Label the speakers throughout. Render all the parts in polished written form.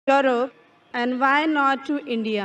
Speaker 1: Europe and why not to India?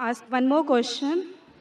Speaker 1: Ask one more question.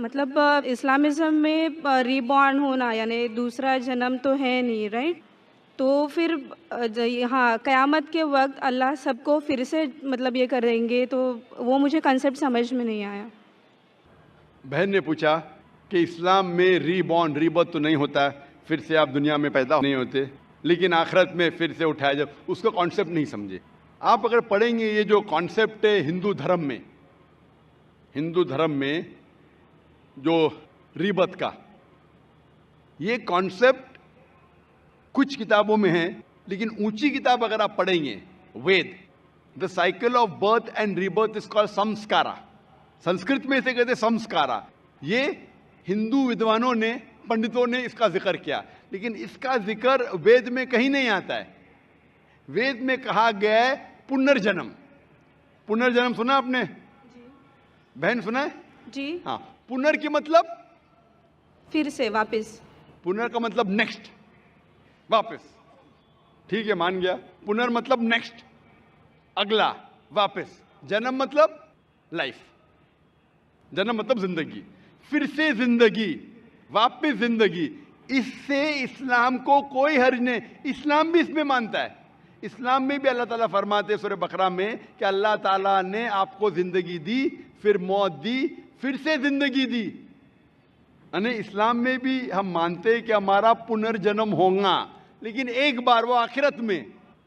Speaker 1: مطلب Islamism میں ری born ہونا یعنی دوسرا جنم تو ہے نہیں، رائٹ؟ تو پھر ہاں قیامت کے وقت اللہ سب کو پھر سے مطلب یہ کریں گے، تو وہ مجھے کنسیپٹ سمجھ میں نہیں آیا.
Speaker 2: بہن نے پوچھا کہ اسلام میں ری بورن ری برتھ تو نہیں ہوتا ہے، پھر سے آپ دنیا میں پیدا نہیں ہوتے، لیکن آخرت میں پھر سے اٹھایا جب اس کا کانسیپٹ نہیں سمجھے. آپ اگر پڑھیں گے یہ جو کانسیپٹ ہے ہندو دھرم میں جو ری برتھ کا، یہ کانسیپٹ کچھ کتابوں میں ہے، لیکن اونچی کتاب اگر آپ پڑھیں گے Veda, the cycle of birth and rebirth is called samskara. Sanskrit میں اسے کہتے سمسکارا. یہ ہندو ودوانوں نے، پنڈتوں نے اس کا ذکر کیا، لیکن اس کا ذکر وید میں کہیں نہیں آتا ہے. وید میں کہا گیا ہے پنرجنم. پنرجنم سنا آپ نے؟ بہن سنا ہے؟
Speaker 1: جی
Speaker 2: ہاں. پنر کی مطلب
Speaker 1: پھر سے واپس.
Speaker 2: پنر کا مطلب نیکسٹ، واپس. ٹھیک ہے، مان گیا. پنر مطلب نیکسٹ، اگلا، واپس. جنم مطلب لائف. جنم مطلب زندگی، پھر سے زندگی، واپس زندگی. اس سے اسلام کو کوئی حرج نہیں. اسلام بھی اس میں مانتا ہے. اسلام میں بھی اللہ تعالیٰ فرماتے سورہ بقرہ میں کہ اللہ تعالیٰ نے آپ کو زندگی دی، پھر موت دی، پھر سے زندگی دی. یعنی اسلام میں بھی ہم مانتے ہیں کہ ہمارا پنرجنم ہوگا، لیکن ایک بار، وہ آخرت میں.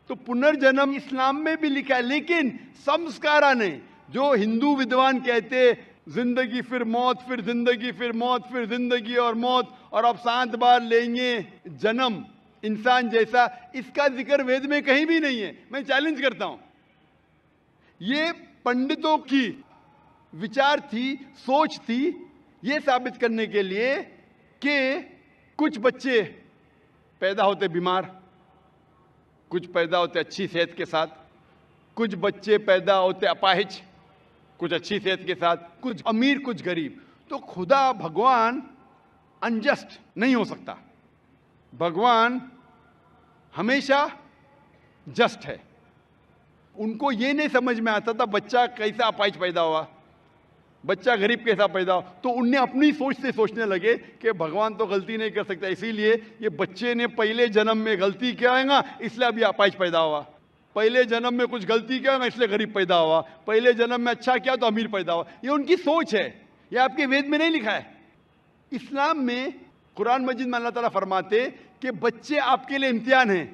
Speaker 2: تو پنرجنم اسلام میں بھی لکھا ہے، لیکن سمسکارا نے، جو ہندو ودوان کہتے زندگی پھر موت، پھر زندگی، پھر موت، پھر زندگی اور موت، اور اب 7 بار لیں گے جنم انسان جیسا، اس کا ذکر وید میں کہیں بھی نہیں ہے. میں چیلنج کرتا ہوں. یہ پنڈتوں کی وچار تھی، سوچ تھی، یہ ثابت کرنے کے لیے کہ کچھ بچے پیدا ہوتے بیمار، کچھ پیدا ہوتے اچھی صحت کے ساتھ، کچھ بچے پیدا ہوتے اپاہج، کچھ اچھی صحت کے ساتھ، کچھ امیر کچھ غریب. تو خدا بھگوان انجسٹ نہیں ہو سکتا. بھگوان ہمیشہ جسٹ ہے. ان کو یہ نہیں سمجھ میں آتا تھا بچہ کیسا اپاہج پیدا ہوا، بچہ غریب کیسا پیدا ہوا. تو ان نے اپنی سوچ سے سوچنے لگے کہ بھگوان تو غلطی نہیں کر سکتا، اسی لیے یہ بچے نے پہلے جنم میں غلطی کیا ہے گا، اس لیے اب یہ اپاہج پیدا ہوا. پہلے جنم میں کچھ غلطی کیا ہے، اس لیے غریب پیدا ہوا. پہلے جنم میں اچھا کیا تو امیر پیدا ہوا. یہ ان کی سوچ ہے، یہ آپ کے وید میں نہیں لکھا ہے. اسلام میں قرآن مجید میں اللہ تعالیٰ فرماتے کہ بچے آپ کے لیے امتحان ہیں.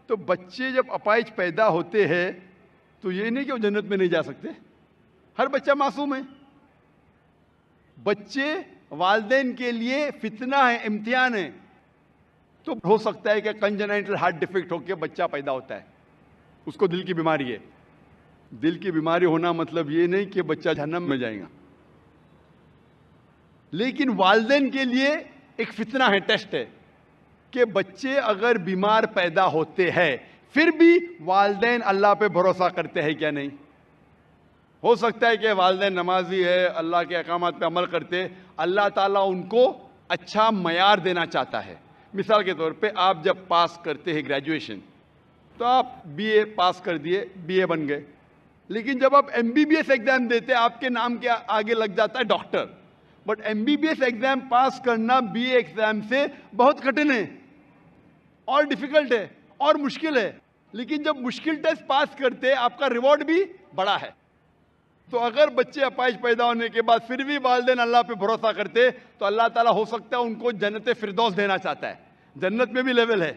Speaker 2: تو بچے جب اپاہج پیدا ہوتے ہیں تو یہ نہیں کہ وہ جنت میں نہیں جا سکتے. ہر بچہ معصوم ہے. بچے والدین کے لیے فتنہ ہے، امتحان ہے. تو ہو سکتا ہے کہ کنجنائٹل ہارٹ ڈیفیکٹ ہو کے بچہ پیدا ہوتا ہے، اس کو دل کی بیماری ہے. دل کی بیماری ہونا مطلب یہ نہیں کہ بچہ جہنم میں جائے گا، لیکن والدین کے لیے ایک فتنہ ہے، ٹیسٹ ہے کہ بچے اگر بیمار پیدا ہوتے ہیں پھر بھی والدین اللہ پہ بھروسہ کرتے ہیں کیا نہیں. ہو سکتا ہے کہ والدین نمازی ہے، اللہ کے احکامات پہ عمل کرتے، اللہ تعالیٰ ان کو اچھا معیار دینا چاہتا ہے. مثال کے طور پہ آپ جب پاس کرتے ہیں گریجویشن تو آپ بی اے پاس کر دیے، بی اے بن گئے، لیکن جب آپ M B B S exam دیتے آپ کے نام کے آگے لگ جاتا ہے doctor. But M B B S exam pass کرنا بی اے ایگزام سے بہت کٹھن ہے اور ڈیفیکلٹ ہے اور مشکل ہے. لیکن جب مشکل ٹیسٹ پاس کرتے آپ کا ریوارڈ بھی بڑا ہے. تو اگر بچے اپاہج پیدا ہونے کے بعد پھر بھی والدین اللہ پہ بھروسہ کرتے تو اللہ تعالیٰ ہو سکتا ہے ان کو جنت فردوس دینا چاہتا ہے. جنت میں بھی لیول ہے.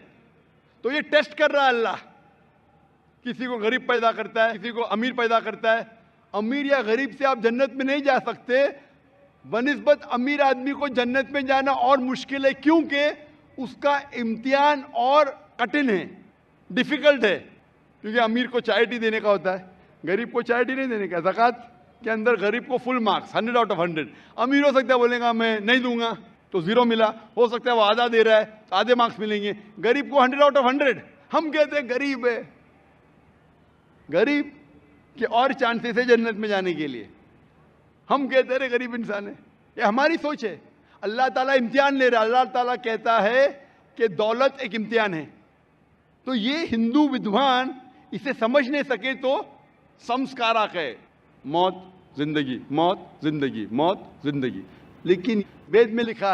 Speaker 2: تو یہ ٹیسٹ کر رہا ہے اللہ. کسی کو غریب پیدا کرتا ہے، کسی کو امیر پیدا کرتا ہے. امیر یا غریب سے آپ جنت میں نہیں جا سکتے، بنسبت امیر آدمی کو جنت میں جانا اور مشکل ہے، کیونکہ اس کا امتحان اور کٹھن ہے، ڈیفیکلٹ ہے. کیونکہ امیر کو چیریٹی دینے کا ہوتا ہے، غریب کو چیریٹی نہیں دینے کا. زکوٰۃ کے اندر غریب کو فل مارکس 100 آؤٹ آف 100. امیر ہو سکتا ہے بولے گا میں نہیں دوں گا تو 0 ملا، ہو سکتا ہے وہ آدھا دے رہا ہے تو آدھے مارکس ملیں گے. غریب کو 100 آؤٹ آف 100. ہم کہتے ہیں غریب ہے، غریب کے اور چانسز ہے جنت میں جانے کے لیے. ہم کہتے ہیں غریب انسان ہے. یہ ہماری سوچ ہے. اللہ تعالیٰ امتحان لے رہا ہے. اللہ تعالیٰ کہتا ہے کہ دولت ایک امتحان ہے. تو یہ ہندو ودوان اسے سمجھ نہیں سکے تو سمسکارا کہے، موت زندگی، موت زندگی، موت زندگی. لیکن وید میں لکھا